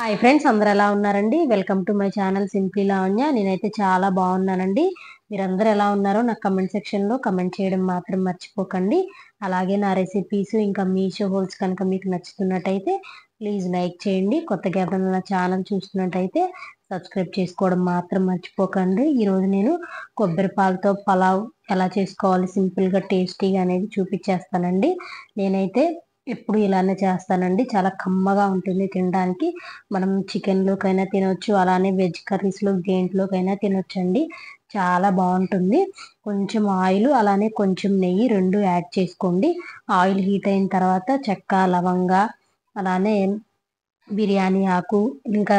Hi friends, అందరూ ఎలా ఉన్నారండి? Welcome to my channel simply Lavanya. నేనైతే చాలా బాగున్నానండి. మీరందరూ ఎలా ఉన్నారో నాకు కమెంట్ సెక్షన్లో కమెంట్ చేయడం మాత్రం మర్చిపోకండి. అలాగే నా రెసిపీస్ ఇంకా మీషో హోల్స్ కనుక మీకు నచ్చుతున్నట్టయితే ప్లీజ్ లైక్ చేయండి. కొత్తగా ఎవరైనా నా ఛానల్ చూస్తున్నట్టయితే సబ్స్క్రైబ్ చేసుకోవడం మాత్రం మర్చిపోకండి. ఈరోజు నేను కొబ్బరి పాలతో పలావ్ ఎలా చేసుకోవాలి సింపుల్గా టేస్టీగా అనేది చూపించేస్తానండి. నేనైతే ఎప్పుడు ఇలానే చేస్తానండి. చాలా కమ్మగా ఉంటుంది తినడానికి. మనం చికెన్లోకైనా తినొచ్చు, అలానే వెజ్ కర్రీస్లో దేంట్లోకైనా తినొచ్చండి. చాలా బాగుంటుంది. కొంచెం ఆయిల్ అలానే కొంచెం నెయ్యి రెండు యాడ్ చేసుకోండి. ఆయిల్ హీట్ అయిన తర్వాత చెక్క, లవంగా, అలానే బిర్యానీ ఆకు, ఇంకా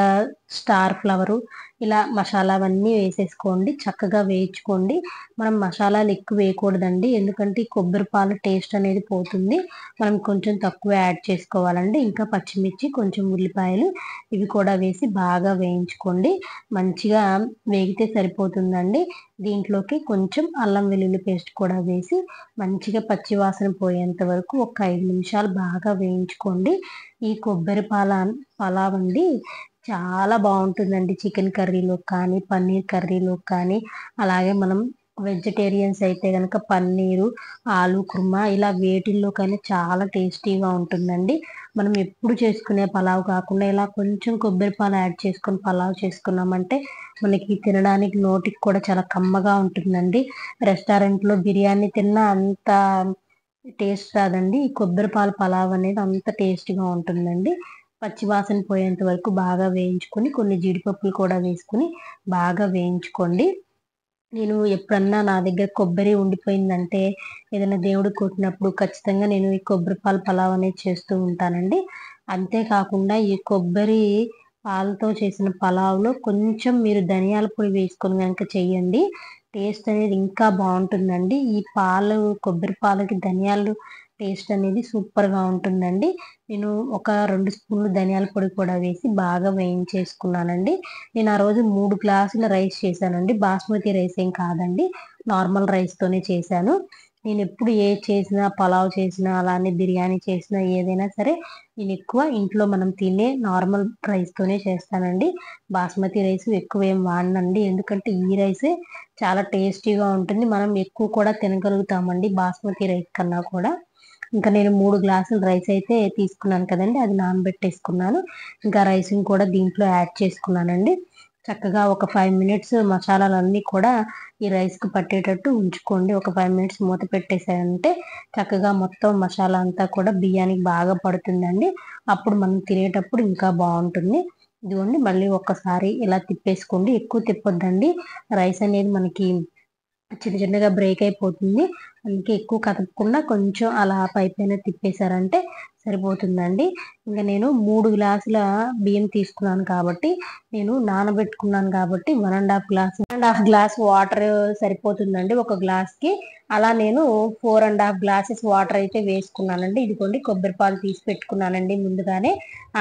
స్టార్ ఫ్లవరు, ఇలా మసాలా అవన్నీ వేసేసుకోండి. చక్కగా వేయించుకోండి. మనం మసాలాలు ఎక్కువ వేయకూడదండి, ఎందుకంటే కొబ్బరి పాలు టేస్ట్ అనేది పోతుంది. మనం కొంచెం తక్కువ యాడ్ చేసుకోవాలండి. ఇంకా పచ్చిమిర్చి, కొంచెం ఉల్లిపాయలు ఇవి కూడా వేసి బాగా వేయించుకోండి. మంచిగా వేగితే సరిపోతుందండి. దీంట్లోకి కొంచెం అల్లం వెల్లుల్లి పేస్ట్ కూడా వేసి మంచిగా పచ్చి వాసన పోయేంత వరకు ఒక 5 నిమిషాలు బాగా వేయించుకోండి. ఈ కొబ్బరి పలావ్ అండి చాలా బాగుంటుందండి. చికెన్ కర్రీలో కానీ, పన్నీర్ కర్రీలో కానీ, అలాగే మనం వెజిటేరియన్స్ అయితే కనుక పన్నీరు, ఆలు కుర్మా ఇలా వేటిల్లో కానీ చాలా టేస్టీగా ఉంటుందండి. మనం ఎప్పుడు చేసుకునే పలావ్ కాకుండా ఇలా కొంచెం కొబ్బరి పాలు యాడ్ చేసుకొని పలావ్ చేసుకున్నామంటే మనకి తినడానికి నోటికి కూడా చాలా కమ్మగా ఉంటుందండి. రెస్టారెంట్లో బిర్యానీ తిన్నా అంత టేస్ట్ రాదండి. ఈ కొబ్బరి పాలు పలావ్ అనేది అంత టేస్ట్‌గా ఉంటుందండి. పచ్చి వాసన పోయేంత వరకు బాగా వేయించుకొని, కొన్ని జీడిపప్పులు కూడా వేసుకొని బాగా వేయించుకోండి. నేను ఎప్పుడన్నా నా దగ్గర కొబ్బరి ఉండిపోయిందంటే, ఏదైనా దేవుడికి కొట్టినప్పుడు ఖచ్చితంగా నేను ఈ కొబ్బరి పాలు పలావ్ అనేది చేస్తూ ఉంటానండి. అంతేకాకుండా ఈ కొబ్బరి పాలతో చేసిన పలావ్‌లో కొంచెం మీరు ధనియాల పొడి వేసుకొని గనుక చేయండి, టేస్ట్ అనేది ఇంకా బావుంటుందండి. ఈ కొబ్బరి పాలకి ధనియాలు టేస్ట్ అనేది సూపర్‌గా ఉంటుందండి. నేను ఒక 2 స్పూన్లు ధనియాల పొడి కూడా వేసి బాగా వేయించేసుకున్నానండి. నేను ఆ రోజు 3 గ్లాసుల రైస్ చేశానండి. బాస్మతి రైస్ ఏం కాదండి. నార్మల్ రైస్‌తోనే చేశాను. నేనెప్పుడు ఏది చేసినా, పలావ్ చేసినా, అలానే బిర్యానీ చేసినా ఏదైనా సరే నేనెక్కువ ఇంట్లో మనం తినే నార్మల్ రైస్‌తోనే చేస్తానండి. బాస్మతి రైస్ ఎక్కువేం వాడనండి. ఎందుకంటే ఈ రైసే చాలా టేస్టీగా ఉంటుంది. మనం ఎక్కువ కూడా తినగలుగుతామండి బాస్మతి రైస్ కన్నా కూడా. ఇంకా నేను 3 గ్లాసుల రైస్ అయితే తీసుకున్నాను కదండీ! అది నానబెట్టేసుకున్నాను. ఇంకా రైస్‌ని కూడా దీంట్లో యాడ్ చేసుకున్నానండి. చక్కగా ఒక 5 మినిట్స్ మసాలాలన్నీ కూడా ఈ రైస్‌కి పట్టేటట్టు ఉంచుకోండి. ఒక 5 మినిట్స్ మూత పెట్టేసారంటే చక్కగా మొత్తం మసాలా అంతా కూడా బియ్యానికి బాగా పడుతుందండి. అప్పుడు మనం తినేటప్పుడు ఇంకా బావుంటుంది. ఇదిగోండి మళ్ళీ ఒక్కసారి ఇలా తిప్పేసుకోండి. ఎక్కువ తిప్పొద్దండి. రైస్ అనేది మనకి చిన్న చిన్నగా బ్రేక్ అయిపోతుంది. అందుకే ఎక్కువ కదపకుండా కొంచెం అలా పైపైన తిప్పేసారంటే సరిపోతుందండి. ఇంక నేను 3 గ్లాసుల బియ్యం తీసుకున్నాను కాబట్టి, నేను నానబెట్టుకున్నాను కాబట్టి 1 ½ గ్లాస్ వాటర్ సరిపోతుందండి ఒక గ్లాస్‌కి. అలా నేను 4 ½ గ్లాసెస్ వాటర్ అయితే వేసుకున్నానండి. ఇదిగోండి కొబ్బరి పాలు తీసి పెట్టుకున్నానండి ముందుగానే.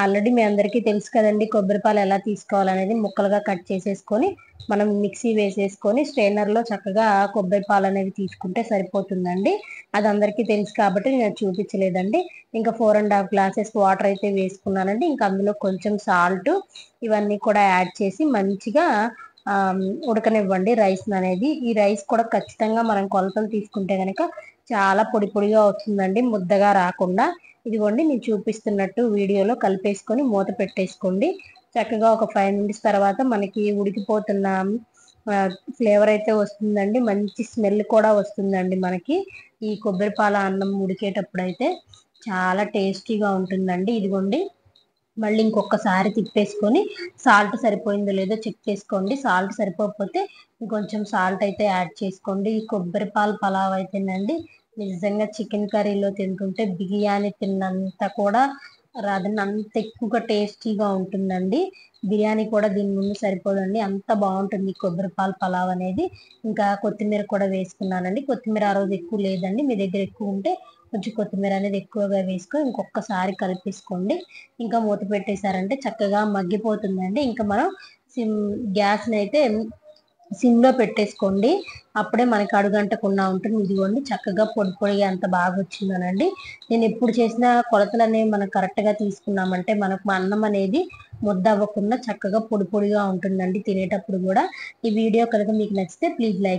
ఆల్రెడీ మీ అందరికీ తెలుసు కదండీ కొబ్బరి పాలు ఎలా తీసుకోవాలనేది. ముక్కలుగా కట్ చేసేసుకొని మనం మిక్సీ వేసేసుకొని స్ట్రైనర్‌లో చక్కగా కొబ్బరి పాలనేవి తీసుకుంటే సరిపోతుందండి. అది అందరికీ తెలుసు కాబట్టి నేను అది చూపించలేదండి. ఇంకా 4 ½ గ్లాసెస్ వాటర్ అయితే వేసుకున్నానండి. ఇంకా అందులో కొంచెం సాల్టు ఇవన్నీ కూడా యాడ్ చేసి మంచిగా ఉడకనివ్వండి రైస్‌ననేది. ఈ రైస్ కూడా ఖచ్చితంగా మనం కొలతలు తీసుకుంటే గనక చాలా పొడి పొడిగా వస్తుందండి, ముద్దగా రాకుండా. ఇదిగోండి నేను చూపిస్తున్నట్టు వీడియోలో కలిపేసుకొని మూత పెట్టేసుకోండి. చక్కగా ఒక 5 మినిట్స్ తర్వాత మనకి ఉడికిపోతున్న ఫ్లేవర్ అయితే వస్తుందండి. మంచి స్మెల్ కూడా వస్తుందండి మనకి. ఈ కొబ్బరి పాల అన్నం ఉడికేటప్పుడైతే చాలా టేస్టీగా ఉంటుందండి. ఇదిగోండి మళ్ళీ ఇంకొకసారి తిప్పేసుకొని సాల్ట్ సరిపోయిందో లేదో చెక్ చేసుకోండి. సాల్ట్ సరిపోకపోతే ఇంకొంచెం సాల్ట్ అయితే యాడ్ చేసుకోండి. ఈ కొబ్బరి పాల పలావ్ అయితేనండి నిజంగా చికెన్ కర్రీలో తింటుంటే బిర్యానీ తిన్నంత కూడా రాదండి. అంత ఎక్కువగా టేస్టీగా ఉంటుందండి. బిర్యానీ కూడా దీని ముందు సరిపోదండి. అంత బాగుంటుంది కొబ్బరి పాల పలావ్ అనేది. ఇంకా కొత్తిమీర కూడా వేసుకున్నానండి. కొత్తిమీర ఆ రోజు ఎక్కువ లేదండి. మీ దగ్గర ఎక్కువ ఉంటే కొంచెం కొత్తిమీర అనేది ఎక్కువగా వేసుకొని ఇంకొకసారి కలిపేసుకోండి. ఇంకా మూత పెట్టేసారంటే చక్కగా మగ్గిపోతుందండి. ఇంకా మనం సిమ్ గ్యాస్‌నైతే సిమ్లో పెట్టేసుకోండి. అప్పుడే మనకి అడుగంటకుండా ఉంటుంది. ఇదిగోండి చక్కగా పొడి పొడిగా ఎంత బాగా వచ్చిందనండి. నేను ఎప్పుడు చేసిన కొలతలు అనేవి మనం కరెక్ట్గా తీసుకున్నామంటే మనకు అన్నం అనేది ముద్ద అవ్వకుండా చక్కగా పొడి పొడిగా ఉంటుందండి తినేటప్పుడు కూడా. ఈ వీడియో కనుక మీకు నచ్చితే ప్లీజ్ లైక్